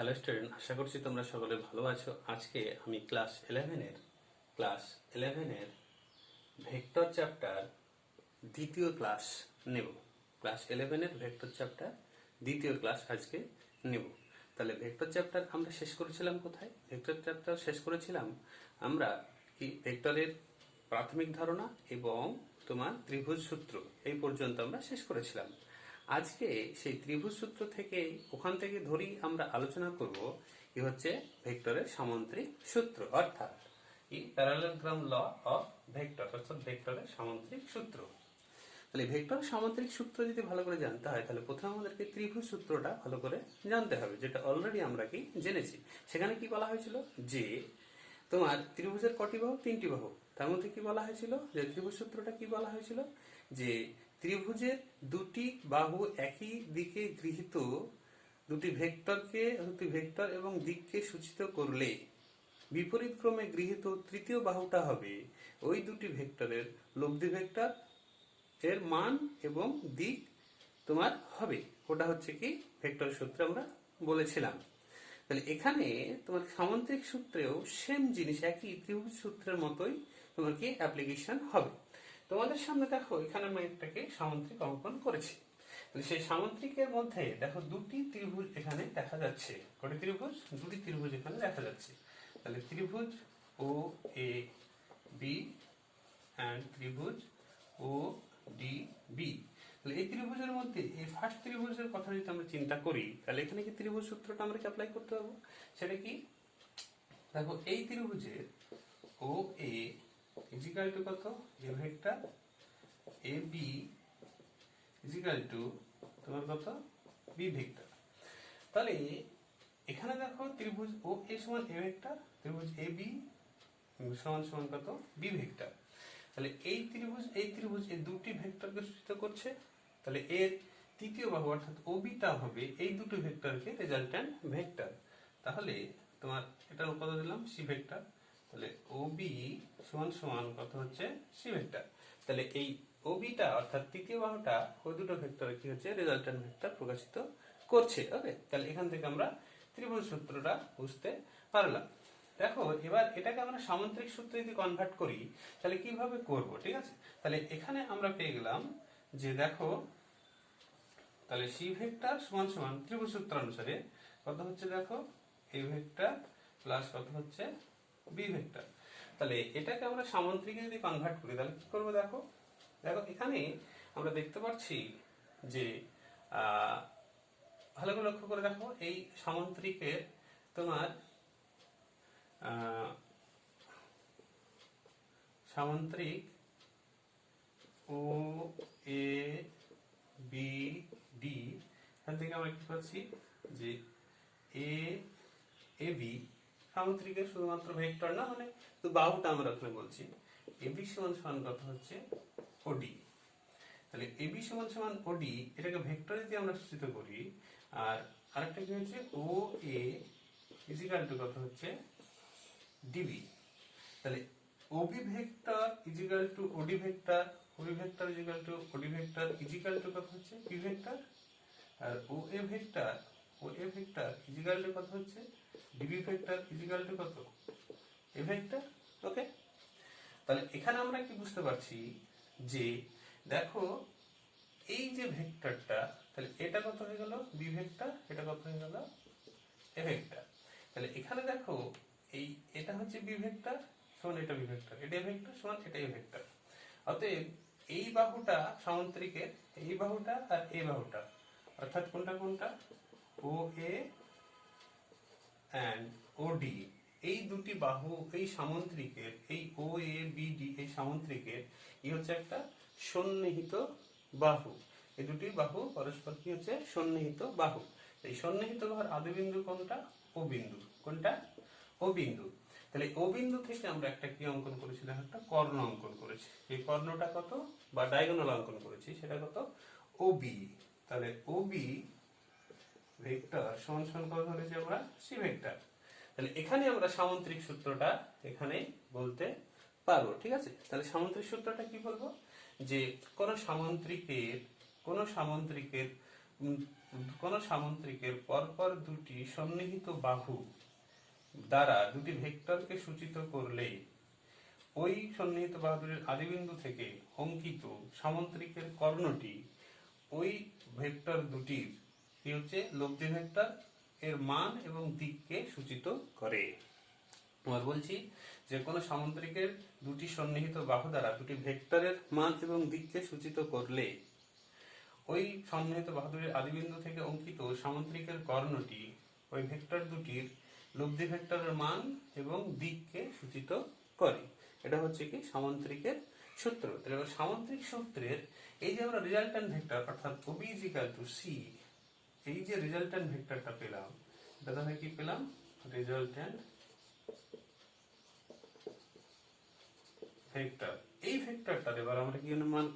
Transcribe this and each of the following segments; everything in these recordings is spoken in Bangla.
হ্যালো স্টুডেন্ট, আশা করছি তোমরা সকলে ভালো আছো। আজকে আমি ক্লাস ইলেভেনের ভেক্টর চ্যাপ্টার দ্বিতীয় ক্লাস নেব। ক্লাস 11-এর ভেক্টর চ্যাপ্টার দ্বিতীয় ক্লাস আজকে নেব। তাহলে ভেক্টর চ্যাপ্টার আমরা শেষ করেছিলাম কোথায়? ভেক্টর চ্যাপ্টার শেষ করেছিলাম আমরা কি ভেক্টরের প্রাথমিক ধারণা এবং তোমার ত্রিভুজ সূত্র, এই পর্যন্ত আমরা শেষ করেছিলাম। আজকে সেই ত্রিভুজ সূত্র থেকে ওখান থেকে ধরেই আমরা আলোচনা করব কি হচ্ছে ভেক্টরের সামান্তরিক সূত্র, অর্থাৎ কি প্যারালেলোগ্রাম ল অফ ভেক্টর, অর্থাৎ ভেক্টরের সামান্তরিক সূত্র। তাহলে ভেক্টর সামান্তরিক সূত্র যদি ভালো করে জানতে হয়, তাহলে প্রথমে আমাদেরকে ত্রিভুজ সূত্রটা ভালো করে জানতে হবে, যেটা অলরেডি আমরা কি জেনেছি। সেখানে কি বলা হয়েছিল যে তোমার ত্রিভুজের কটি বাহু? 3টি বাহু। তার মধ্যে কি বলা হয়েছিল যে ত্রিভুজ সূত্রটা কি বলা হয়েছিল যে ত্রিভুজের দুটি বাহু একই দিকে গৃহীত দুটি ভেক্টর এবং দিককে সূচিত করলে বিপরীত ক্রমে গৃহীত তৃতীয় বাহুটা হবে ওই দুটি ভেক্টরের লব্ধি ভেক্টর, এর মান এবং দিক তোমার হবে। ওটা হচ্ছে কি ভেক্টর সূত্র আমরা বলেছিলাম। তাহলে এখানে তোমার সামান্তরিক সূত্রেও সেম জিনিস, একই ত্রিভুজ সূত্রের মতোই তোমার কি অ্যাপ্লিকেশন হবে। তোমাদের সামনে দেখো এখানে আমি একটাকে সামান্তরিক অঙ্কন করেছি। তাহলে সেই সামান্তরিকের মধ্যে দেখো দুটি ত্রিভুজ এখানে দেখা যাচ্ছে। কটি ত্রিভুজ? দুটি ত্রিভুজ এখানে দেখা যাচ্ছে। তাহলে ত্রিভুজ ও এ বি অ্যান্ড ত্রিভুজ ও ডি বি। তাহলে এই ত্রিভুজের মধ্যে এই ফার্স্ট ত্রিভুজের কথা যদি আমরা চিন্তা করি, তাহলে এখানে কি ত্রিভুজ সূত্রটা আমরা কি অ্যাপ্লাই করতে পারবো? সেটা কি? দেখো এই ত্রিভুজের ও এ ইজিক্যাল টু কত? A vector, A B equal to তোমার কত? B vector. তাহলে এখানে দেখো ত্রিভুজ ও এ সমান এ ভেক্টর, ত্রিভুজ এ বি সমান সমান কত? B vector. তাহলে এই ত্রিভুজ এই দুটি ভেক্টরকে সূচিত করছে। তাহলে এর তৃতীয় বাহু অর্থাৎ ওবিটা হবে এই দুটো ভেক্টরকে রেজাল্ট্যান্ট ভেক্টর। তাহলে তোমার এটা কত দিলাম? C vector. তাহলে ওবি সমান সমান কত হচ্ছে? C vector. তাহলে এই ওবিটা অর্থাৎ তৃতীয় বাহুটা ওই দুটো ভেক্টরে কি হচ্ছে? রেজাল্ট্যান্ট ভেক্টর প্রকাশিত করছে। ওকে, তাহলে এখান থেকে আমরা ত্রিভুজ সূত্রটা বুঝতে পারলাম। দেখো এবার এটাকে আমরা সামান্তরিক সূত্রে যদি কনভার্ট করি তাহলে কিভাবে করব, ঠিক আছে? তাহলে এখানে আমরা পেয়ে গেলাম যে দেখো তাহলে সি ভেক্টর সমান সমান ত্রিভুজ সূত্র অনুসারে কত হচ্ছে? দেখো এ ভেক্টর প্লাস কত হচ্ছে? B vector. তাহলে এটাকে আমরা সামান্তরিকে যদি কনভার্ট করি তাহলে কি করবো? দেখো দেখো এখানে আমরা দেখতে পাচ্ছি যে ভালো করে লক্ষ্য করে দেখো এই সামান্তরিকের তোমার সামান্তরিক ও এ বি ডি, এখান থেকে আমরা কি পাচ্ছি যে এ এ বি সামান্তরিকের শুধুমাত্র ভেক্টর না, মানে তো বাহুটা আমরা ওখানে বলছি এ বি সমান সমান কত হচ্ছে? ওডি। তাহলে এ বি সমান সমান ওডি, এটাকে ভেক্টর যদি আমরা সূচিত করি, আর আরেকটা কি হচ্ছে? ও এ ইজিক্যাল টু কত হচ্ছে? ডিবি। তাহলে OB vector is equal to OD vector, OB vector is equal to OD vector is equal to কত হচ্ছে? P vector. আর O A vector is equal to কত হচ্ছে? ডিবি ভেক্টর ইজিক্যাল টু কত? A vector. ওকে, তাহলে এখানে আমরা কি বুঝতে পারছি যে দেখো এই যে ভেক্টরটা, তাহলে এটা কত হয়ে গেল? B vector. এটা কত হয়ে গেল? A vector. তাহলে এখানে দেখো এটা হচ্ছে বি ভেক্টর সমান এটা বি ভেক্টর, এটা এ ভেক্টর সমান এটা এ ভেক্টর। অতএব এই বাহুটা সামান্তরিকের, এই বাহুটা আর এই বাহুটা অর্থাৎ কোনটা কোনটা? ও এ অ্যান্ড ও ডি, এই দুটি বাহু এই সামান্তরিকের, এই ও এ বি ডি এই সামান্তরিকের এই হচ্ছে একটা সন্নিহিত বাহু। এই দুটি বাহু পরস্পর কি হচ্ছে? সন্নিহিত বাহু। এই সন্নিহিত বাহুর আদি বিন্দু কোনটা? ও বিন্দু। কোনটা? ও বিন্দু। তাহলে ও বিন্দু থেকে আমরা একটা কি অঙ্কন করেছিলাম? একটা কর্ণ অঙ্কন করেছি। এই কর্ণটা কত বা ডায়াগোনাল অঙ্কন করেছি, সেটা কত? O B. তাহলে ও বি ভেক্টর সমান সমান কত ধরেছি আমরা? C vector. তাহলে এখানে আমরা সামান্তরিক সূত্রটা এখানে বলতে পারবো, ঠিক আছে? তাহলে সামান্তরিক সূত্রটা কি বলবো? যে কোন সামান্তরিকের কোন সামুদ্রিকের পরপর দুটি সন্নিহিত বাহু দ্বারা দুটি ভেক্টরকে সূচিত করলে ওই সন্নিহিত বাহুটির আদিবিন্দু থেকে অঙ্কিত সামুদ্রিকের কর্ণটি ওই ভেক্টর দুটির কি হচ্ছে লব্ধি ভেক্টর এর মান এবং দিককে সূচিত করে। আবার বলছি, যে কোনো সামুদ্রিকের দুটি সন্নিহিত বাহু দ্বারা দুটি ভেক্টরের মান এবং দিককে সূচিত করলে ওই সন্নিহিত বাহু দুটির আদিবিন্দু থেকে অঙ্কিত সামুদ্রিকের কর্ণটি ওই ভেক্টর দুটির লব্ধি ভেক্টরের মান এবং দিককে সূচিত করে। এটা হচ্ছে কি সামুদ্রিকের সূত্র। তাহলে এবার সামুদ্রিক সূত্রের এই যে আমরা রেজাল্ট্যান্ট ভেক্টর অর্থাৎ OB = C, এই যে রেজাল্ট্যান্ট ভেক্টরটা পেলাম, এটা তাহলে কি পেলাম? Resultant vector. এই ভেক্টরটার এবার আমরা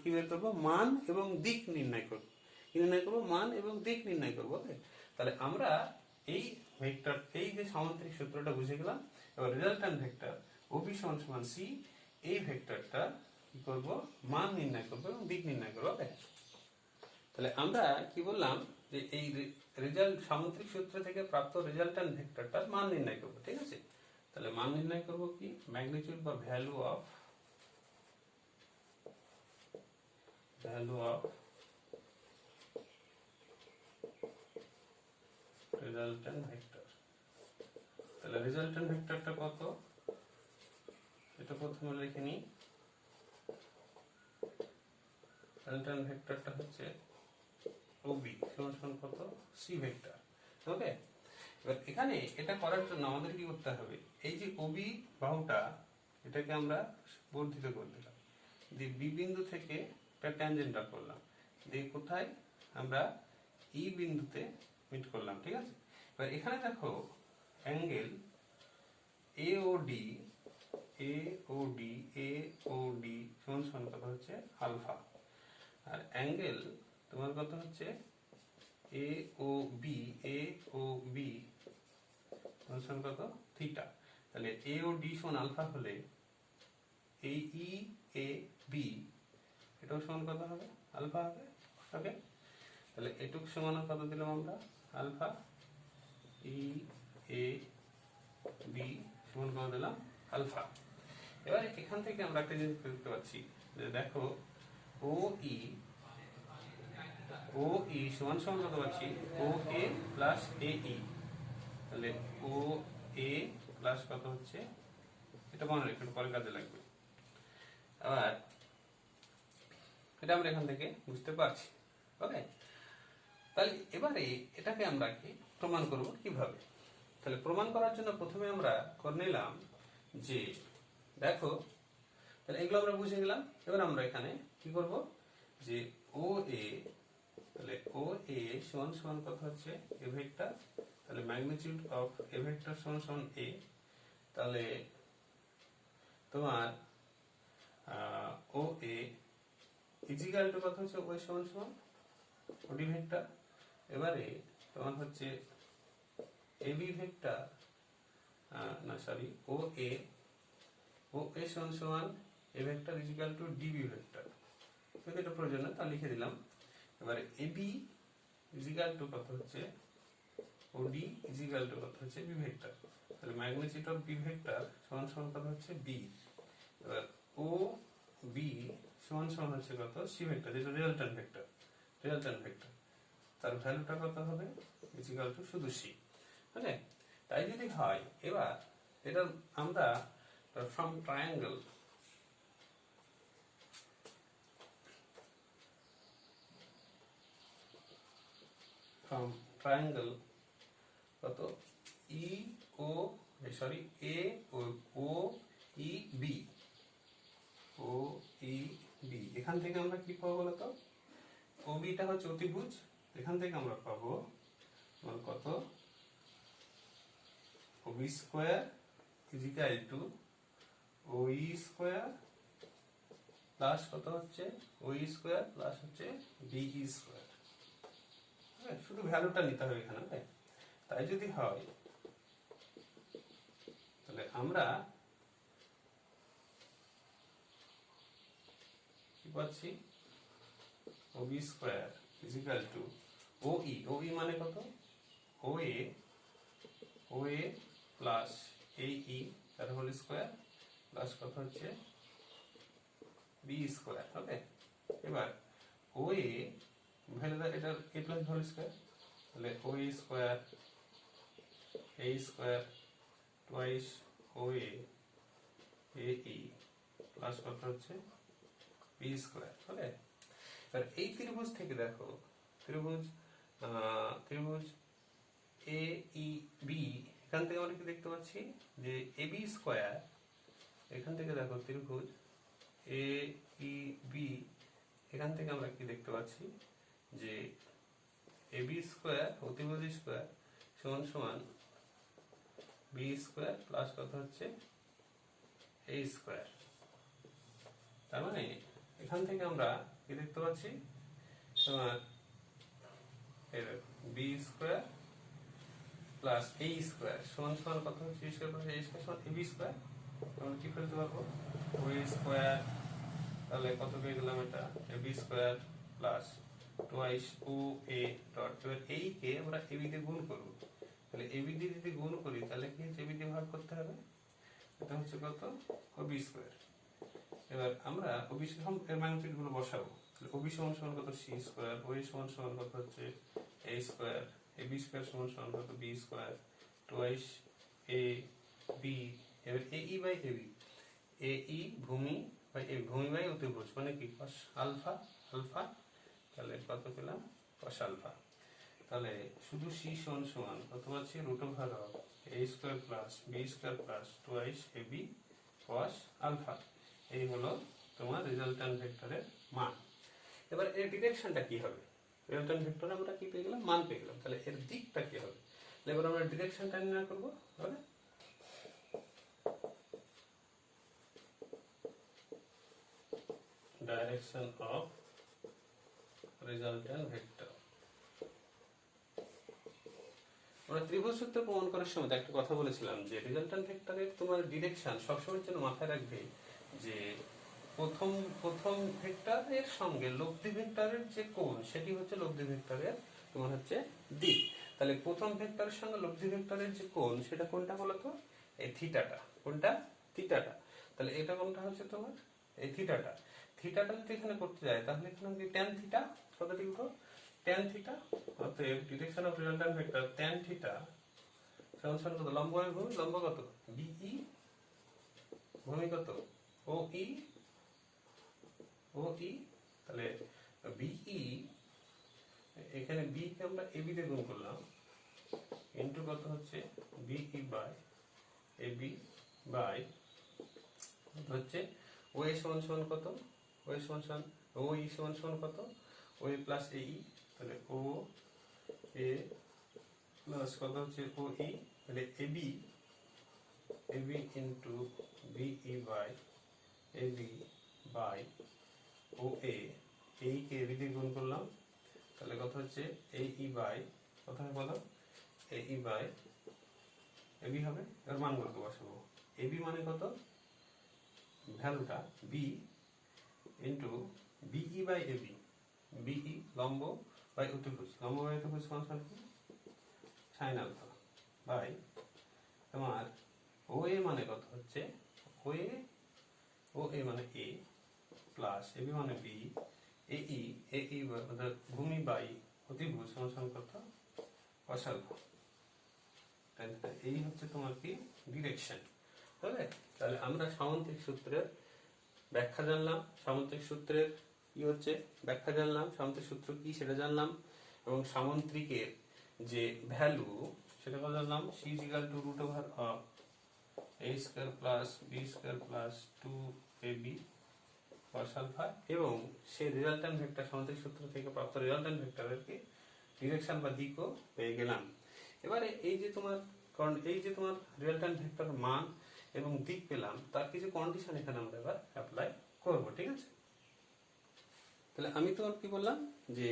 কি বের করবো? মান এবং দিক নির্ণয় করব। কি নির্ণয় করবো? মান এবং দিক নির্ণয় করবো। তাহলে আমরা এই ভেক্টর, এই যে সামুদ্রিক সূত্রটা বুঝে গেলাম। এবার রেজাল্ট্যান্ট ভেক্টর OB = C, এই ভেক্টরটা কি করব? মান নির্ণয় করবো এবং দিক নির্ণয় করবো। তাহলে আমরা কি বললাম? যে এই সামুদ্রিক সূত্র থেকে প্রাপ্ত রেজাল্ট্যান্ট ভেক্টরটার মান নির্ণয় করবো। ঠিক আছে? তাহলে মান নির্ণয় করবো কি? ম্যাগনিটিউড বা ভ্যালু অফ রেজাল্ট্যান্ট ভেক্টর। তাহলে রেজাল্ট্যান্ট ভেক্টরটা কত? এটা প্রথমে লিখে নিই। রেজাল্ট্যান্ট ভেক্টরটা হচ্ছে OB = কত? C vector. ওকে, এবার এখানে এটা করার জন্য আমাদের কি করতে হবে? এই যে OB বাহুটা, এটাকে আমরা বর্ধিত করে দিলাম, দিয়ে B বিন্দু থেকে একটা ট্যানজেন্ট ড্র করলাম, দিয়ে কোথায়? আমরা E বিন্দুতে মিট করলাম। ঠিক আছে? এবার এখানে দেখো অ্যাঙ্গেল AOD কত হচ্ছে? আলফা। আর অ্যাঙ্গেল তোমার কত হচ্ছে? AOB কত? থিটা। তাহলে AOD = আলফা হলে এই EAB এটাও সমান কত হবে? আলফা হবে। ওকে, তাহলে এটুক সমান কত দিলাম আমরা? আলফা। EAB সমান কত দিলাম? আলফা। এবার এখান থেকে আমরা একটা জিনিস দেখতে পাচ্ছি, যে দেখো OE সমান কত পাচ্ছি? OA + AE। তাহলে OA প্লাস কত হচ্ছে? এটা মনে রেখে পরে কাজে লাগবে। আবার এটা আমরা এখান থেকে বুঝতে পারছি। ওকে, তাহলে এবারে এটাকে আমরা কি প্রমাণ করব কিভাবে? তাহলে প্রমাণ করার জন্য প্রথমে আমরা করে নিলাম যে দেখো, তাহলে এগুলো আমরা বুঝে গেলাম। এবার আমরা এখানে কি করব? যে OA, তাহলে OA সমান কত হচ্ছে? A vector. তাহলে ম্যাগনিটিউড অফ A ভেক্টর সমান A। তাহলে তোমার OA = কত হচ্ছে? OA সমান OD ভেক্টর। এবারে তোমার হচ্ছে AB ভেক্টর, না সরি, OA সমান A ভেক্টর = DB ভেক্টর। কিন্তু এটা প্রয়োজন না, তা লিখে দিলাম। এবারে AB কত হচ্ছে? OD কত হচ্ছে? B vector. তাহলে ম্যাগনিটিউড অফ B ভেক্টর সমান কত হচ্ছে? B। এবার OB সমান হচ্ছে কত? C ভেক্টর, যেটা রেজাল্ট্যান্ট ভেক্টর। তার ভ্যালুটা কত হবে? শুধু C। ওকে, তাই যদি হয়, এবার এটা আমরা ফ্রম ট্রায়াঙ্গেল কত? OEB এখান থেকে আমরা কি পাবো বলতো? OB টা হচ্ছে অতিভুজ, এখান থেকে আমরা পাবো কত? OB² OE² প্লাস কত হচ্ছে? OE² প্লাস হচ্ছে BE²। শুধু ভ্যালুটা নিতে হবে এখানে। তাই যদি হয়, তাহলে আমরা কি পাচ্ছি? OB² ও ই মানে কত, ও এ প্লাস এই ই তার হোল স্কোয়ার প্লাস কত হচ্ছে বি স্কোয়ার। ওকে, এবার ও এ ভ্যালু এটা এ প্লাস হোল স্কোয়ার, তাহলে ও এ স্কোয়ার টোয়াইস ও এ ই প্লাস কত হচ্ছে বি স্কোয়ার। ওকে, এবার এই ত্রিভুজ থেকে দেখো, ত্রিভুজ এ ই বি, এখান থেকে আমরা কি দেখতে পাচ্ছি যে এ বি স্কোয়ার, এখান থেকে দেখো ত্রিভুজ এ ই বি, এখান থেকে আমরা কি দেখতে পাচ্ছি যে এ বি স্কোয়ার অতিভুজ স্কোয়ার সমান সমান বি স্কোয়ার প্লাস কত হচ্ছে এ স্কোয়ার। তার মানে এখান থেকে আমরা কি দেখতে পাচ্ছি, তোমার বি স্কোয়ার প্লাস এ স্কোয়ার সমান সমান কত হচ্ছে বি স্কোয়ার প্লাস এ স্কোয়ার সমান এ বি স্কোয়ার। আমরা কি ফেলতে পারবো, ও স্কোয়ার, তাহলে কত পেয়ে গেলাম এটা A B square plus twice O A dot, এবার এই কে আমরা এ বি দিয়ে গুণ করবো, তাহলে এ বি দিয়ে যদি গুণ করি তাহলে কি হচ্ছে এ বি দিয়ে ভাগ করতে হবে, এটা হচ্ছে কত ও বি স্কোয়ার। এবার আমরা ও বি এর ম্যাগনিটিউড গুলো বসাবো, তাহলে ও বি সমান সমান কত সি স্কোয়ার, ও এ সমান সমান কত হচ্ছে এ স্কোয়ার, এ বি স্কোয়ার সমান সমান কত B square twice A B. এবার এ ই বাই এ বি, এ ই ভূমি বাই এ ভূমি বাই অতিভুজ মানে কি কস আলফা আলফা, তাহলে কত পেলাম কস আলফা। তাহলে শুধু সি সমান সমান কত পাচ্ছি root over of A square plus B square plus twice A B cos alpha. এই হলো তোমার রেজাল্ট্যান্ট ভেক্টরের মান। এবার এর ডিরেকশনটা কি হবে, রেজাল্ট্যান্ট ভেক্টরে আমরা কি পেয়ে গেলাম মান পেয়ে গেলাম, তাহলে এর দিকটা কি হবে, এবার আমরা ডিরেকশনটা নির্ণয় করবো। তাহলে direction of resultant vector, আমরা ত্রিভুজ সূত্র প্রমাণ করার সময় একটা কথা বলেছিলাম যে রেজাল্ট্যান্ট ভেক্টরের তোমার ডিরেকশন সবসময়ের জন্য মাথায় রাখবে যে প্রথম ভেক্টরের সঙ্গে লব্ধি ভেক্টরের যে কোণ সেটি হচ্ছে লব্ধি ভেক্টরের তোমার হচ্ছে দিক। তাহলে প্রথম ভেক্টরের সঙ্গে লব্ধি ভেক্টরের যে কোণ সেটা কোনটা বলতো, এই থিটাটা, কোনটা থিটাটা। তাহলে এটা কোনটা হচ্ছে তোমার এই থিটাটা, থিটাটা যদি এখানে করতে যায় তাহলে এখানে কি ট্যান থিটা কত লিখবো, ট্যান থিটা, অতএব direction of resultant vector tan theta সমান সমান কত লম্ব বাই ভূমি, লম্ব কত বিই, ভূমি কত ও ই, তাহলে বিই, এখানে বি কে আমরা এবি দিয়ে গুণ করলাম ইন্টু কত হচ্ছে বিই বাই এবি বাই হচ্ছে ও এ সমান সমান কত, ও এ সমান সমান ও ই সমান সমান কত ও এ প্লাস এ ই, তাহলে ও এ প্লাস কত হচ্ছে ও ই, তাহলে AB into BE by AB by O A, এই কে এবি দিয়ে গুণ করলাম তাহলে কত হচ্ছে এই ই বাই কত হবে বলো, এই ই বাই এবি হবে। এর মানগুলোকে বসাবো, এবি মানে কত ভ্যালুটা B into BE by AB, BE লম্ব বাই অতিভুজ, লম্ব বাই অতিভুজ সমান কি সাইন আলফা বাই তোমার ও এ মানে কত হচ্ছে ও এ মানে এ প্লাস এবি মানে বি, এই ভূমি বাই অতিভুজ সমান কত cos আলফা। এই হচ্ছে তোমার কি ডিরেকশন। তাহলে আমরা সামন্তিক সূত্রের ব্যাখ্যা জানলাম, সামন্তিক সূত্রের কি হচ্ছে ব্যাখ্যা জানলাম, সামন্তিক সূত্র কি সেটা জানলাম, এবং সামন্ত্রিকের যে ভ্যালু সেটা জানলাম, c is equal to root over of a square plus b square plus 2ab cos alpha, এবং সেই রেজাল্ট্যান্ট ভেক্টর সামন্তিক সূত্র থেকে প্রাপ্ত রেজাল্ট্যান্ট ভেক্টরের কি ডিরেকশন বা দিকও পেয়ে গেলাম। এবারে এই যে তোমার রেজাল্ট্যান্ট ভেক্টরের মান এবং দিক পেলাম, তার কিছু কন্ডিশন এখানে আমরা এবার অ্যাপ্লাই করব, ঠিক আছে। তাহলে আমি তোমার কি বললাম যে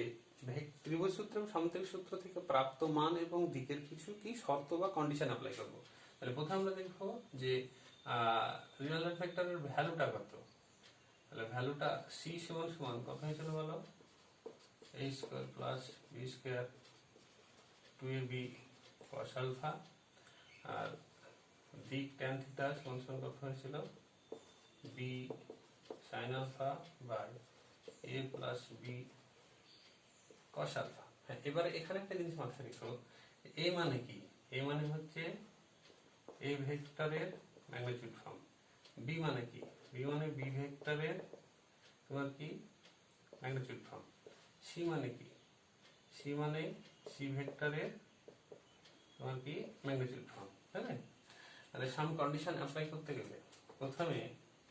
ত্রিভুজ সূত্র এবং সামন্তিক সূত্র থেকে প্রাপ্ত মান এবং দিকের কিছু কি শর্ত বা কন্ডিশন অ্যাপ্লাই করব। তাহলে প্রথমে আমরা দেখবো যে রেজাল্ট্যান্ট ভেক্টরের ভ্যালুটা কত, তাহলে ভ্যালুটা c সমান সমান কত হয়েছিল বলো, a square plus B square 2ab cos alpha, আর দিক ট্যান থিটা সমান কত হয়েছিল B sine alpha by A plus B cos alpha. হ্যাঁ, এবারে এখানে একটা জিনিস মাথায় রেখো, এ মানে কি? এ মানে হচ্ছে এ ভেক্টরের ম্যাগনিটিউড ফর্ম। বি মানে কি? বি মানে বি ভেক্টরের তোমার কি ম্যাগনিটিউড ফর্ম। সি মানে কি? সি মানে সি ভেক্টরের তোমার কি ম্যাগনিটিউড ফর্ম। তাই না? তাহলে সাম কন্ডিশন অ্যাপ্লাই করতে গেলে প্রথমে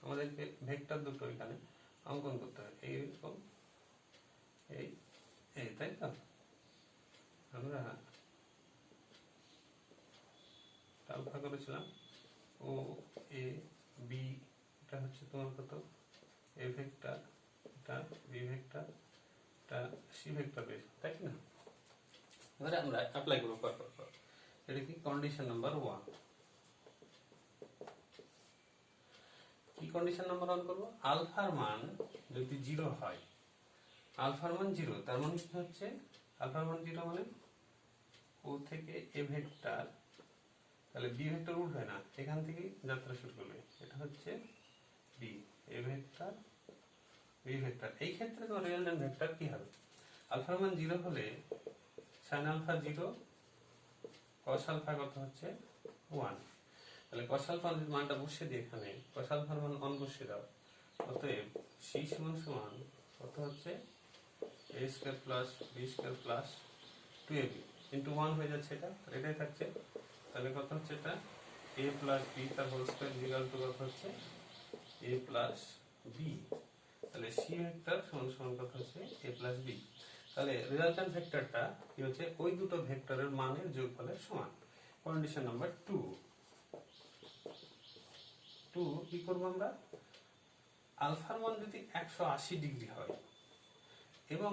আমাদেরকে ভেক্টর দুটো এখানে অঙ্কন করতে হবে, এইরকম এই এই, তাই তো? আমরা আলফা করেছিলাম ও এ বি, এটা হচ্ছে তোমার কত এ ভেক্টর, এটা বি ভেক্টর, এটা সি ভেক্টর রয়েছে, তাই না? এবারে আমরা অ্যাপ্লাই করবো পর। এটা কি কন্ডিশন নাম্বার 1। কি কন্ডিশন নাম্বার 1 করবো? আলফার মান যদি 0 হয়, আলফার মান 0, তার মানে কি হচ্ছে আলফার মান 0 মানে ও থেকে এ ভেক্টর, তাহলে বি ভেক্টর উঠবে না, এখান থেকে যাত্রা শুরু করবে। এটা হচ্ছে B, A vector B vector. এই ক্ষেত্রে তোমার রিজাল্টেন্ট ভেক্টর কি হবে? আলফার মান 0 হলে সাইন আলফা 0, cos আলফা কত হচ্ছে 1। তাহলে cos আলফার মানটা বসিয়ে দিই এখানে, cos আলফার মান 1 বসিয়ে দাও। অতএব সি সমান কত হচ্ছে A square plus B square plus 2ab into 1 হয়ে যাচ্ছে, এটা এটাই থাকছে। তাহলে কত হচ্ছে এটা এ প্লাস বি তার হোল স্কয়ার ইকুয়াল টু কত হচ্ছে এ প্লাস বি। তাহলে সি ভেক্টর সমান কত হচ্ছে এ প্লাস বি। তাহলে রেজাল্টেন্ট ভেক্টরটা কি হচ্ছে ওই দুটো ভেক্টরের মানের যোগফলের সমান। কন্ডিশন নাম্বার 2 কি করবো আমরা? আলফার মান যদি 180 ডিগ্রি হয় এবং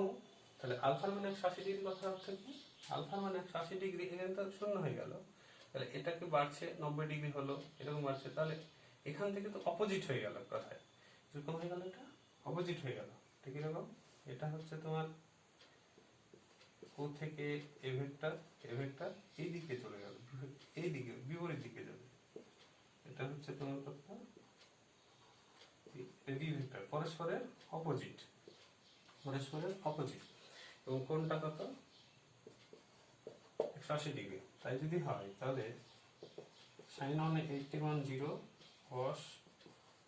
তাহলে আলফার মান 180 ডিগ্রি কথা অর্থ কি? আলফার মান 180 ডিগ্রি, এখানে তো শূন্য হয়ে গেল, তাহলে এটাকে বাড়ছে 90 ডিগ্রি হলো, এরকম বাড়ছে, তাহলে এখান থেকে তো অপোজিট হয়ে গেল, কথায় এরকম হয়ে গেল, এটা অপোজিট হয়ে গেল। ঠিক এরকম এটা হচ্ছে তোমার ও থেকে এ ভেক্টর এই দিকে চলে গেল, এই দিকে বিপরীত দিকে যাবে। এটা হচ্ছে তোমার কথা বি ভেক্টর, পরস্পরের অপোজিট, এবং কোনটা কত 180 ডিগ্রি। তাই যদি হয় তাহলে সাইন 180 মান 0, cos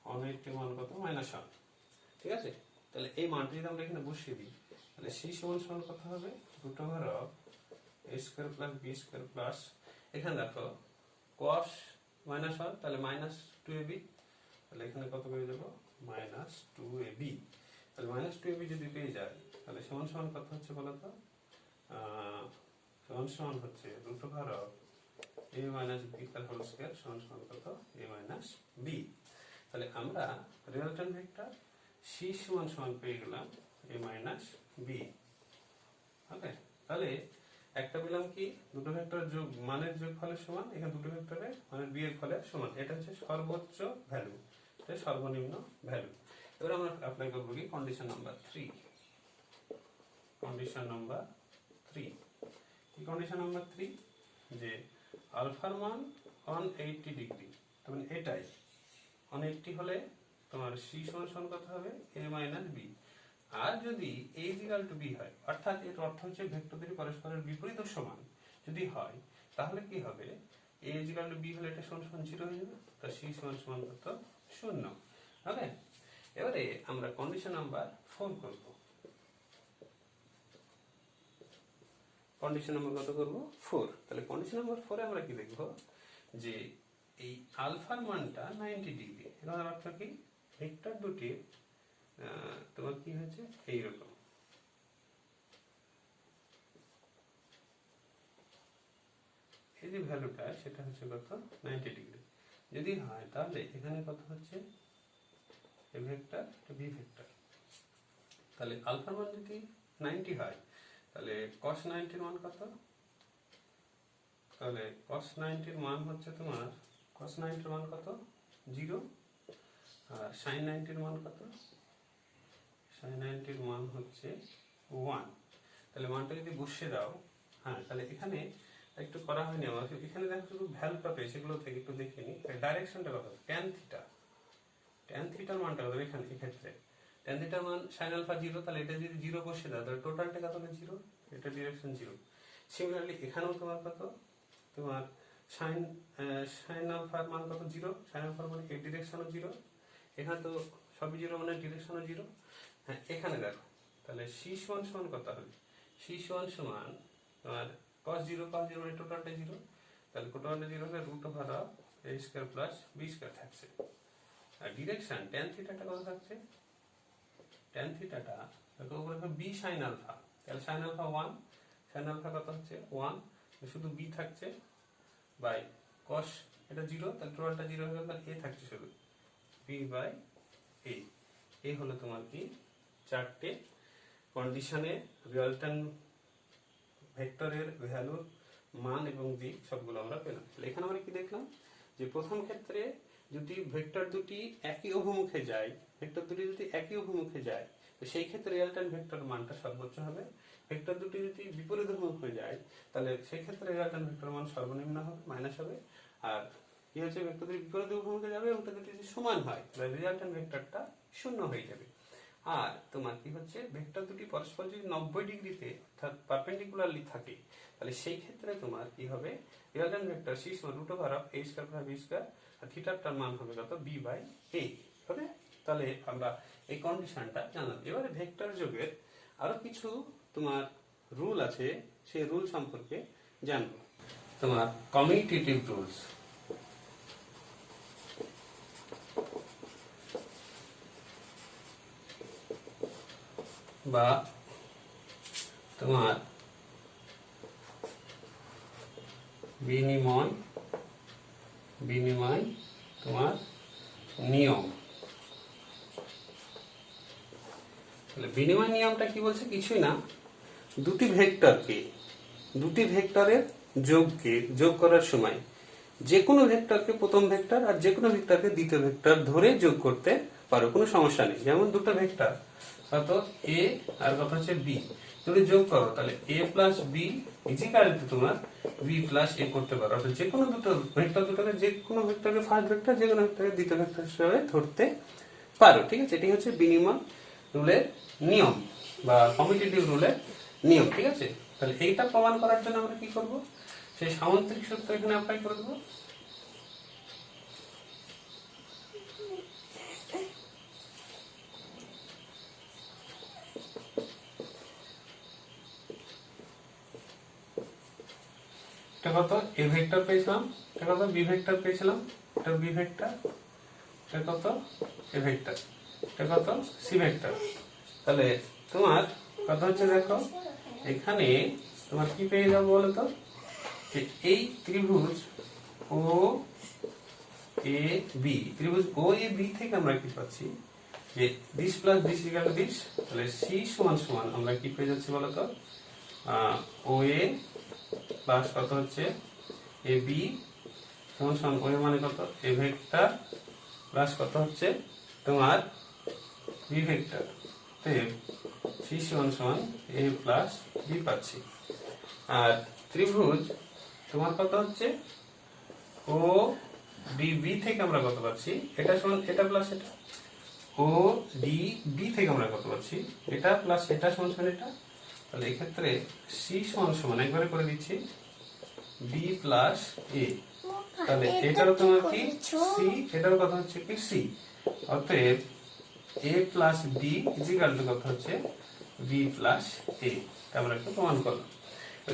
180 মান কত -1। ঠিক আছে? তাহলে এই মানটা যদি আমরা এখানে বসিয়ে দিই, তাহলে সি সমান কত হবে √a square plus B square plus, এখানে দেখো cos -1 তাহলে -2ab, তাহলে এখানে কত পেয়ে যাবো -2ab। তাহলে -2ab যদি পেয়ে যায় তাহলে সমান কত হচ্ছে বলতো? সমান হচ্ছে √a মাইনাস বি তার হোল স্কয়ার সমান কত a মাইনাস বি। তাহলে আমরা রিজাল্টেন্ট ভেক্টর সি সমান পেয়ে গেলাম a মাইনাস বি। ওকে, তাহলে একটা পেলাম কি দুটো ভেক্টর যোগ মানের যোগফলের সমান, এখানে দুটো ভেক্টরের মানের বিয়োগ ফলের সমান। এটা হচ্ছে সর্বোচ্চ ভ্যালু, এটা সর্বনিম্ন ভ্যালু। এবার আমরা অ্যাপ্লাই করব কি কন্ডিশন নাম্বার 3। কন্ডিশন নাম্বার 3 কি? কন্ডিশন নাম্বার 3 যে আলফার মান 180 ডিগ্রি, তার মানে এটাই 180 হলে তোমার সি সমান কত হবে a মাইনাস বি। আর যদি a ইকুয়াল টু বি হয়, অর্থাৎ এর অর্থ হচ্ছে ভেক্টর দুটি পরস্পরের বিপরীত সমান যদি হয়, তাহলে কি হবে a ইকুয়াল টু বি হলে এটা সমান 0 হয়ে যাবে, তার সি সমান কত 0। ওকে, এবারে আমরা কন্ডিশন নাম্বার 4 করব। কন্ডিশন নাম্বার কত করব 4। তাহলে কন্ডিশন নাম্বার 4 এ আমরা কি দেখব যে এই আলফার মানটা 90 ডিগ্রি, এর অর্থ কি ভেক্টর দুটি তোমার কি হয়েছে এইরকম, এই যে ভ্যালুটা সেটা হচ্ছে কত 90 ডিগ্রি যদি হয়, তাহলে এখানে কত হচ্ছে এ ভেক্টর বি ভেক্টর। তাহলে আলফার মান যদি 90 হয় তাহলে cos 90 এর মান কত? তাহলে cos 90 এর মান হচ্ছে তোমার cos 90 এর মান কত 0, আর sin 90 এর মান কত? sin 90 এর মান হচ্ছে 1। তাহলে মানটা যদি বসিয়ে দাও, হ্যাঁ তাহলে এখানে একটু করা হয়নি আমার, এখানে দেখো শুধু ভ্যালুটা পেয়ে, সেগুলো থেকে একটু দেখে নিই। ডাইরেকশনটা কত, ট্যান থিটা, ট্যান থিটার মানটা কত এখানে, এক্ষেত্রে ট্যান থিটার মান সাইন আলফা 0, তাহলে এটা যদি 0 বসিয়ে দাও তাহলে টোটালটা কত হবে 0, এটা ডিরেকশন 0। সিমিলারলি এখানেও তোমার কত, তোমার সাইন সাইন আলফার মান কত 0, সাইন আলফার মানে এই ডিরেকশনও 0, এখানে তো সবই 0 মানে ডিরেকশনও 0। হ্যাঁ এখানে দেখো তাহলে সি সমান সমান কত হবে, সি সমান সমান তোমার cos 0 মানে টোটালটা 0, তাহলে টোটালটা 0 হলে root over of a square plus b square থাকছে। আর ডিরেকশন ট্যান থিটাটা কত থাকছে, ট্যান থিটাটা কত উপরে b sin আলফা, তাহলে sin আলফা 1, sin আলফা কত হচ্ছে 1, শুধু b থাকছে বাই cos এটা 0, তাহলে টোটালটা 0 হয়ে গেল, তাহলে a থাকছে শুধু b বাই a। এই হলো তোমার কি চারটে কন্ডিশনে রিয়ালটাইম ভেক্টরের ভ্যালুর মান এবং দিক সবগুলো আমরা পেলাম। এখানে আমরা কি দেখলাম যে প্রথম ক্ষেত্রে যদি ভেক্টর দুটি একই অভিমুখে যায়, ভেক্টর দুটি যদি একই অভিমুখে যায় তো সেই ক্ষেত্রে রিয়ালটাইম ভেক্টর মানটা সর্বোচ্চ হবে। ভেক্টর দুটি যদি বিপরীত অভিমুখে যায় তাহলে সেই ক্ষেত্রে রিয়ালটাইম ভেক্টর মান সর্বনিম্ন হবে, মাইনাস হবে। আর কি হচ্ছে, ভেক্টর দুটি বিপরীত অভিমুখে যাবে এবং তাদের যদি সমান হয় তাহলে রিয়ালটাইম ভেক্টরটা শূন্য হয়ে যাবে। আর তোমার কি হচ্ছে, ভেক্টর দুটি পরস্পর যদি 90 ডিগ্রিতে অর্থাৎ পারপেন্ডিকুলারলি থাকে তাহলে সেই ক্ষেত্রে তোমার কি হবে, রিয়ালটাইম ভেক্টর সি সমান root over of a square plus b square, আর থিটাটার মান হবে কত b বাই a হবে। তাহলে আমরা এই কন্ডিশনটা জানলাম। এবারে ভেক্টর যোগের আরো কিছু তোমার রুল আছে, সেই রুল সম্পর্কে জানবো। তোমার কমিউটেটিভ রুলস বা তোমার বিনিময় তোমার নিয়ম। তাহলে বিনিময় নিয়মটা কি বলছে, কিছুই না, দুটি ভেক্টরের যোগ করার সময় যে কোনো ভেক্টরকে প্রথম ভেক্টর আর যে কোনো ভেক্টরকে দ্বিতীয় ভেক্টর ধরে যোগ করতে পারো, কোনো সমস্যা নেই। যেমন দুটো ভেক্টর কত a আর কত হচ্ছে b, তুমি যোগ করো তাহলে a plus b equal to তোমার b প্লাস a করতে পারো। অর্থাৎ যে কোনো দুটোকে যে কোনো ভেক্টরকে ফার্স্ট ভেক্টর, যে কোনো ভেক্টরকে দ্বিতীয় ভেক্টর হিসেবে ধরতে পারো। ঠিক আছে, এটি হচ্ছে বিনিময় রুলের নিয়ম বা কমিউটেটিভ রুলের নিয়ম। ঠিক আছে, তাহলে এইটা প্রমাণ করার জন্য আমরা কি করব, সেই সামন্ত্রিক সূত্র এখানে অ্যাপ্লাই করে দেবো। এটা কত a ভেক্টর পেয়েছিলাম, এটা কত b ভেক্টর পেয়েছিলাম, এটা b ভেক্টর, এটা কত a ভেক্টর, এটা কত c ভেক্টর। তাহলে তোমার কথা হচ্ছে দেখো এখানে তোমার কি পেয়ে যাবো বলো তো, যে এই ত্রিভুজ ও এ বি, ত্রিভুজ ও এ বি থেকে আমরা কি পাচ্ছি, যে this plus this equal to this, তাহলে সি সমান সমান আমরা কি পেয়ে যাচ্ছি বলো তো, ও এ প্লাস কত হচ্ছে এ বি সমান সমান ও এ মানে কত এ ভেক্টর প্লাস কত হচ্ছে তোমার বি ভেক্টর, সি সমান সমান এ প্লাস বি পাচ্ছি। আর ত্রিভুজ তোমার কত হচ্ছে ও ডি বি থেকে আমরা কত পাচ্ছি, এটা সমান এটা প্লাস এটা, ও ডি বি থেকে আমরা কত পাচ্ছি, এটা প্লাস এটা সমান সমান এটা। তাহলে এক্ষেত্রে সি সমান সমান একবারে করে দিচ্ছি বি প্লাস এ, তাহলে এটারও তোমার কি সি, এটারও কথা হচ্ছে কি সি, অতএব এ প্লাস বি ইজিক্যাল টু কত হচ্ছে বি প্লাস এ। আমরা একটু প্রমাণ করলাম।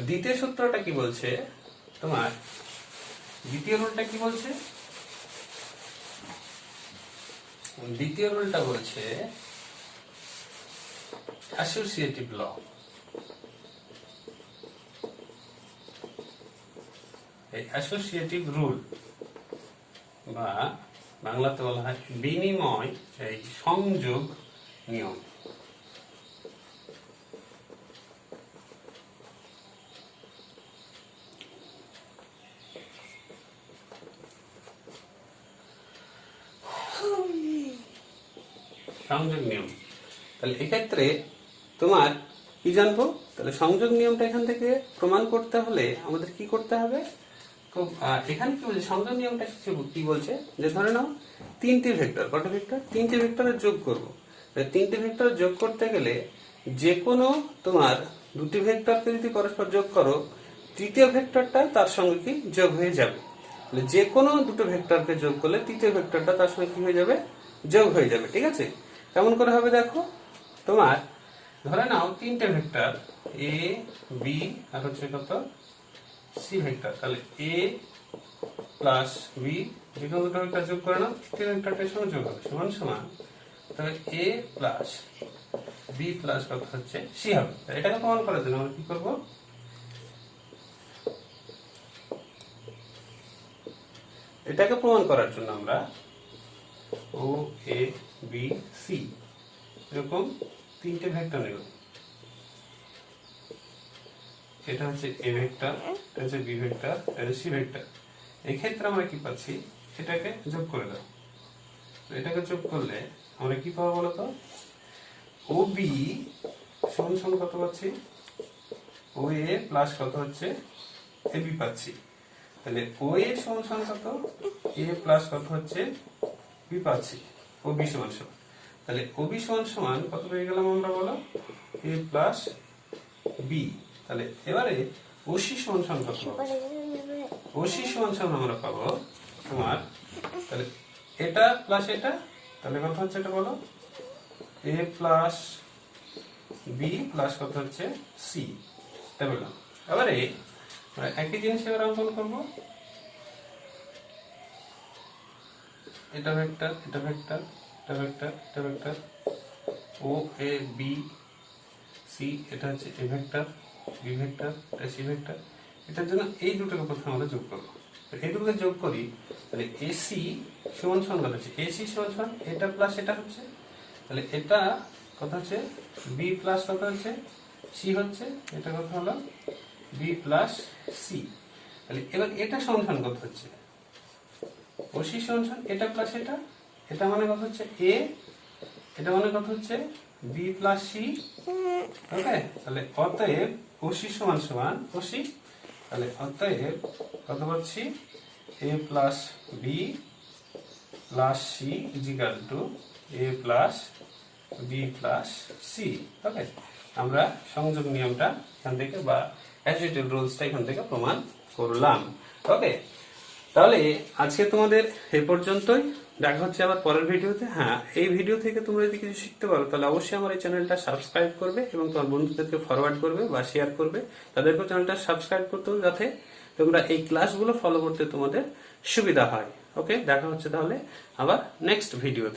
দ্বিতীয় সূত্রটা কি বলছে তোমার, দ্বিতীয় রুলটা কি বলছে, দ্বিতীয় রুলটা বলছে অ্যাসোসিয়েটিভ ল। এই অ্যাসোসিয়েটিভ রুল বা বাংলাতে বলা হয় বিনিময় এই সংযোগ নিয়ম। সংযোগ নিয়ম, তাহলে এক্ষেত্রে তোমার কি জানবো? তাহলে সংযোগ নিয়মটা এখান থেকে প্রমাণ করতে হলে আমাদের কি করতে হবে? এখানে কি বলছে, সংযোগ নিয়মটা কি বলছে, যে ধরে নাও তিনটি ভেক্টর, কত ভেক্টর? তিনটি ভেক্টরের যোগ করবো। তিনটি ভেক্টর যোগ করতে গেলে যে কোনো তোমার দুটি ভেক্টরকে যদি পরস্পর যোগ করো, তৃতীয় ভেক্টরটা তার সঙ্গে কি যোগ হয়ে যাবে। যে কোনো দুটো ভেক্টরকে যোগ করলে তৃতীয় ভেক্টরটা তার সঙ্গে কি হয়ে যাবে? যোগ হয়ে যাবে। ঠিক আছে, কেমন করে হবে দেখো। তোমার ধরে নাও তিনটে ভেক্টর এ, বি আর হচ্ছে কত, সি ভেক্টর। তাহলে এ প্লাস বি, যে কোনো দুটো ভেক্টর যোগ করে নাও, তৃতীয় ভেক্টরটার সঙ্গে যোগ হবে, সমান সমান তাহলে এ প্লাস বি প্লাস কত হচ্ছে সি হবে। এটাকে প্রমাণ করার জন্য আমরা কি করবো? এটাকে প্রমাণ করার জন্য আমরা ও, এ, বি, সি এরকম তিনটে ভেক্টর নেব। এটা হচ্ছে এ ভেক্টর, এটা হচ্ছে বি ভেক্টর, এটা হচ্ছে সি ভেক্টর। এই ক্ষেত্রে আমরা কি পাচ্ছি? এটাকে যোগ করে দাও। এটাকে যোগ করলে আমরা কি পাবো বলতো? ও বি সমান সমান কত পাচ্ছি? ও এ প্লাস কত হচ্ছে এ বি পাচ্ছি। তাহলে ও এ সমান সমান কত? এ প্লাস কত হচ্ছে বি পাচ্ছি। ও বি সমান সমান, তাহলে ও বি সমান সমান কত পেয়ে গেলাম আমরা বলো? এ প্লাস বি। তাহলে এবারে ওসি সমান সমান কত পাবো? ওসি সমান সমান আমরা পাবো তোমার, তাহলে এটা প্লাস এটা, তাহলে কত হচ্ছে এটা বলো? এ প্লাস বি প্লাস কত হচ্ছে সি। এটা বললাম। এবারে একই জিনিস এবার অঙ্কন করবো। এটা ভেক্টর, এটা ভেক্টর, এটা ভেক্টর, এটা vector, O A B C, এটা হচ্ছে এ ভেক্টর, বি ভেক্টর, এটা সি ভেক্টর। এটার জন্য এই দুটোকে প্রথমে আমরা যোগ করবো। এই দুটোকে যোগ করি, তাহলে এসি সমান সমান কত হচ্ছে? এসি সমান সমান এটা প্লাস এটা হচ্ছে, তাহলে এটা কত হচ্ছে? বি প্লাস কত হচ্ছে সি হচ্ছে, এটা কত হলো? B plus C. তাহলে এবার এটা সমান সমান কত হচ্ছে? ওসি সমান সমান এটা প্লাস এটা, এটা মানে কত হচ্ছে এ, এটা মানে কত হচ্ছে বি প্লাস সি। ওকে, তাহলে অতএব ওসি সমান সমান ওসি, তাহলে অতএব কত পাচ্ছি? A plus B plus C is equal to A plus B plus C. Okay, আমরা সংযোগ নিয়মটা এখান থেকে বা অ্যাসোসিয়েটিভ রুলসটা এখান থেকে প্রমাণ করলাম। ওকে, তাহলে আজকে তোমাদের এ পর্যন্তই। দেখা হচ্ছে আবার পরের ভিডিওতে। হ্যাঁ, এই ভিডিও থেকে তোমরা যদি কিছু শিখতে পারো তাহলে অবশ্যই আমার এই চ্যানেলটা সাবস্ক্রাইব করবে এবং তোমার বন্ধুদেরকে ফরওয়ার্ড করবে বা শেয়ার করবে, তাদেরকেও চ্যানেলটা সাবস্ক্রাইব করতে হবে, যাতে তোমরা এই ক্লাসগুলো ফলো করতে তোমাদের সুবিধা হয়। ওকে, দেখা হচ্ছে তাহলে আবার নেক্সট ভিডিওতে।